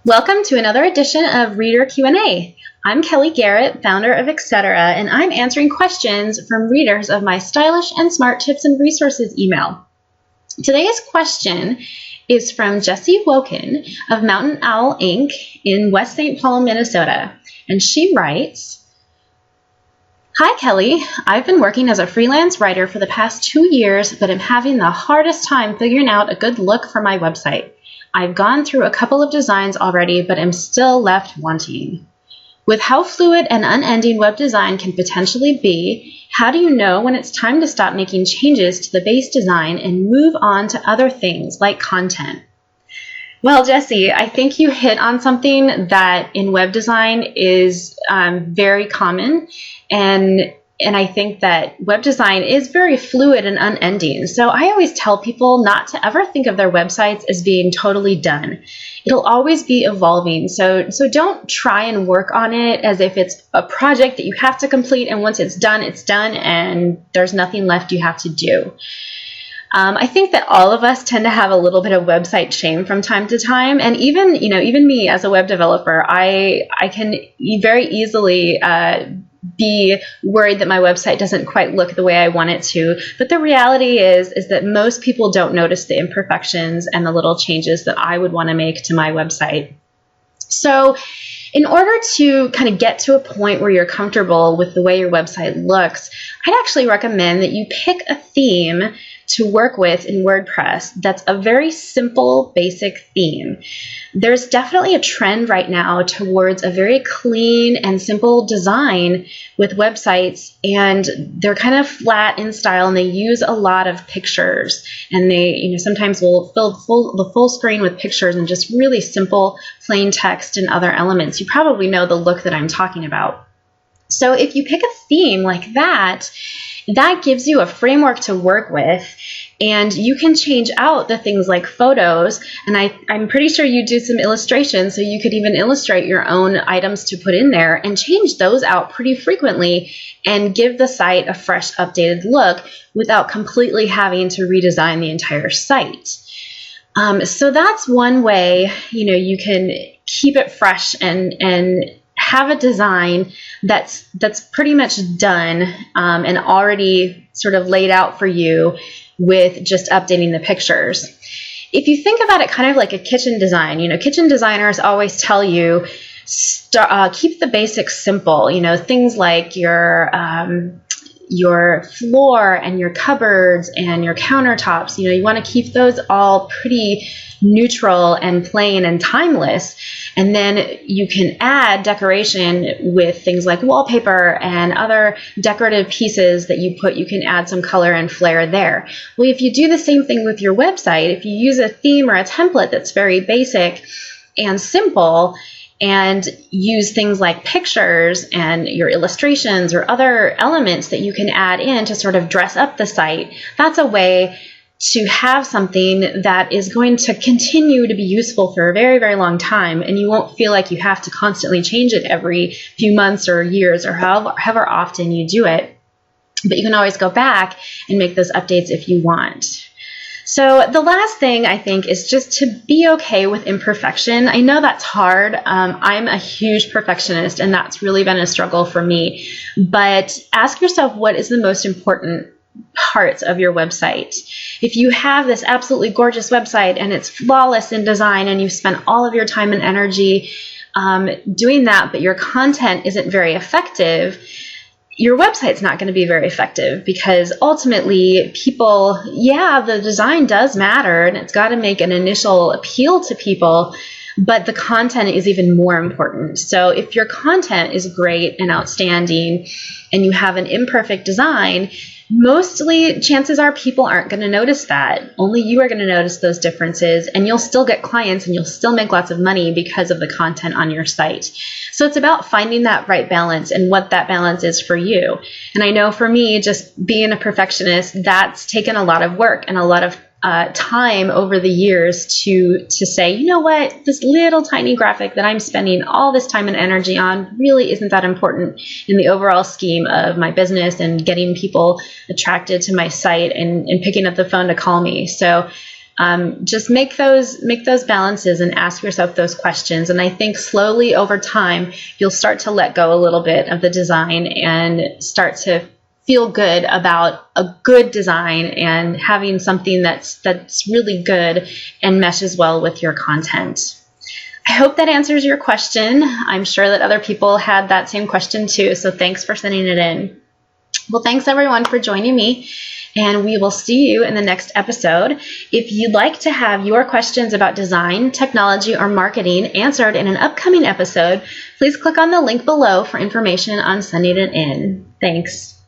Welcome to another edition of Reader Q&A. I'm Kelly Garrett, founder of Etc., and I'm answering questions from readers of my Stylish and Smart Tips and Resources email. Today's question is from Jessie Woken of Mountain Owl Inc. in West St. Paul, Minnesota, and she writes, Hi Kelly, I've been working as a freelance writer for the past 2 years, but am having the hardest time figuring out a good look for my website. I've gone through a couple of designs already, but am still left wanting. With how fluid and unending web design can potentially be, how do you know when it's time to stop making changes to the base design and move on to other things like content? Well, Jessie, I think you hit on something that in web design is very common, and I think that web design is very fluid and unending. So I always tell people not to ever think of their websites as being totally done. It'll always be evolving. So don't try and work on it as if it's a project that you have to complete, and once it's done, and there's nothing left you have to do. I think that all of us tend to have a little bit of website shame from time to time, and even me as a web developer, I can very easily be worried that my website doesn't quite look the way I want it to. But the reality is that most people don't notice the imperfections and the little changes that I would want to make to my website. So in order to kind of get to a point where you're comfortable with the way your website looks, I'd actually recommend that you pick a theme to work with in WordPress that's a very simple, basic theme. There's definitely a trend right now towards a very clean and simple design with websites, and they're kind of flat in style, and they use a lot of pictures, and they sometimes will fill the full screen with pictures and just really simple plain text and other elements. You probably know the look that I'm talking about. So if you pick a theme like that, that gives you a framework to work with, and you can change out the things like photos, and I'm pretty sure you do some illustrations, so you could even illustrate your own items to put in there and change those out pretty frequently and give the site a fresh, updated look without completely having to redesign the entire site. So that's one way you can keep it fresh and have a design that's pretty much done and already sort of laid out for you with just updating the pictures. If you think about it kind of like a kitchen design, kitchen designers always tell you keep the basics simple. Things like your floor and your cupboards and your countertops. You want to keep those all pretty neutral and plain and timeless. And then you can add decoration with things like wallpaper and other decorative pieces that you put. You can add some color and flair there. Well, if you do the same thing with your website, if you use a theme or a template that's very basic and simple, and use things like pictures and your illustrations or other elements that you can add in to sort of dress up the site, that's a way to have something that is going to continue to be useful for a very, very long time, and you won't feel like you have to constantly change it every few months or years or however often you do it. But you can always go back and make those updates if you want. So the last thing I think is just to be okay with imperfection. I know that's hard. I'm a huge perfectionist, and that's really been a struggle for me. But ask yourself, what is the most important parts of your website? If you have this absolutely gorgeous website and it's flawless in design and you've spent all of your time and energy doing that, but your content isn't very effective, your website's not going to be very effective, because ultimately people, the design does matter and it's got to make an initial appeal to people, but the content is even more important. So if your content is great and outstanding and you have an imperfect design, mostly chances are people aren't going to notice that. Only you are going to notice those differences, and you'll still get clients and you'll still make lots of money because of the content on your site. So it's about finding that right balance and what that balance is for you. And I know for me, just being a perfectionist, that's taken a lot of work and a lot of time over the years to say, you know what, this little tiny graphic that I'm spending all this time and energy on really isn't that important in the overall scheme of my business and getting people attracted to my site and picking up the phone to call me. So Just make those balances and ask yourself those questions. And I think slowly over time, you'll start to let go a little bit of the design and start to feel good about a good design and having something that's really good and meshes well with your content. I hope that answers your question. I'm sure that other people had that same question too, so thanks for sending it in. Well, thanks everyone for joining me, and we will see you in the next episode. If you'd like to have your questions about design, technology, or marketing answered in an upcoming episode, please click on the link below for information on sending it in. Thanks.